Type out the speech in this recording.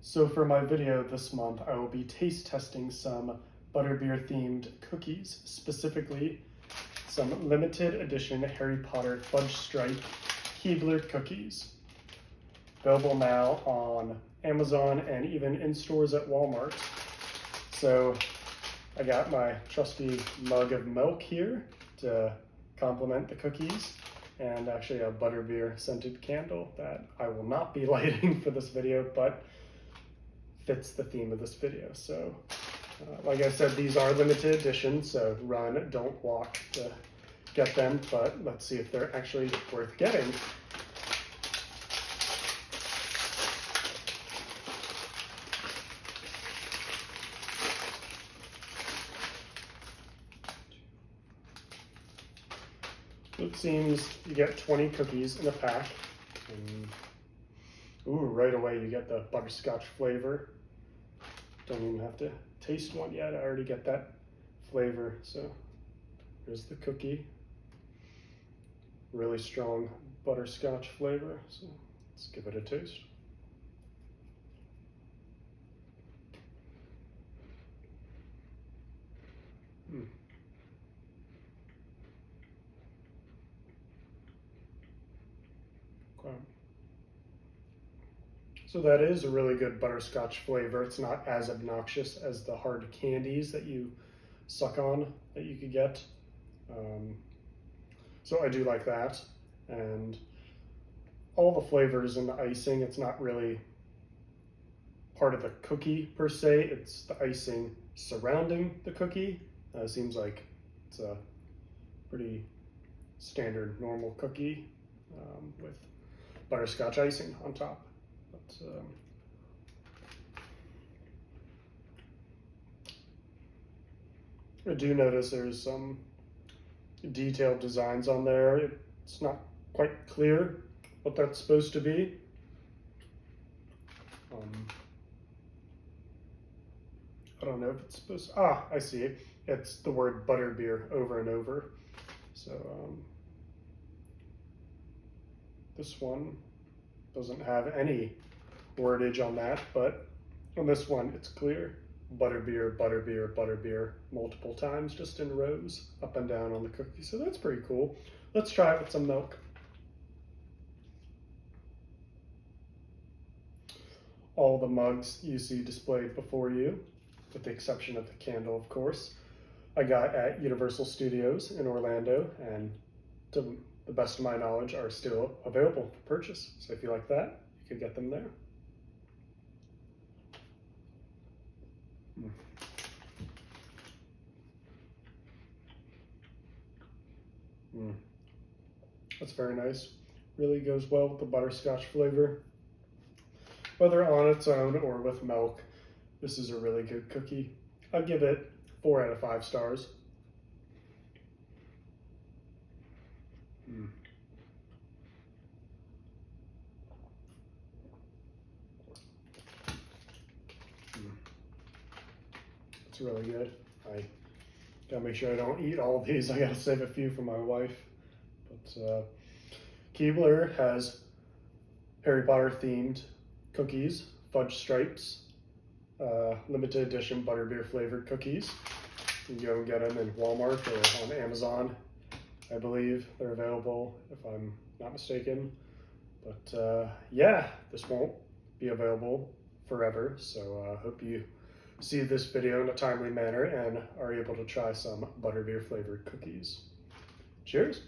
So for my video this month, I will be taste testing some butterbeer themed cookies, specifically some limited edition Harry Potter Fudge Stripe Keebler cookies. Available now on Amazon and even in stores at Walmart. So I got my trusty mug of milk here to complement the cookies, and actually a butterbeer scented candle that I will not be lighting for this video, but fits the theme of this video. So like I said, these are limited editions, so run, don't walk to get them, but let's see if they're actually worth getting. It seems you get 20 cookies in a pack. And, ooh, right away you get the butterscotch flavor. Don't even have to taste one yet. I already get that flavor. So here's the cookie. Really strong butterscotch flavor. So let's give it a taste. Okay. So that is a really good butterscotch flavor. It's not as obnoxious as the hard candies that you suck on that you could get. So I do like that. And all the flavors in the icing, it's not really part of the cookie per se, it's the icing surrounding the cookie. Seems like it's a pretty standard normal cookie with butterscotch icing on top. But, I do notice there's some detailed designs on there. It's not quite clear what that's supposed to be. I don't know if it's supposed to, I see it. It's the word butterbeer over and over. So this one doesn't have any wordage on that, but on this one it's clear. Butterbeer, butterbeer, butterbeer, multiple times, just in rows, up and down on the cookie. So that's pretty cool. Let's try it with some milk. All the mugs you see displayed before you, with the exception of the candle, of course, I got at Universal Studios in Orlando, and to the best of my knowledge are still available for purchase. So if you like that, you could get them there. That's very nice. Really goes well with the butterscotch flavor. Whether on its own or with milk, this is a really good cookie. I'd give it 4 out of 5 stars. It's really good. I gotta make sure I don't eat all of these. I gotta save a few for my wife. But Keebler has Harry Potter themed cookies, fudge stripes, limited edition butterbeer flavored cookies. You can go and get them in Walmart or on Amazon. I believe they're available, if I'm not mistaken. But yeah, this won't be available forever. So I hope you see this video in a timely manner and are able to try some butterbeer flavored cookies. Cheers.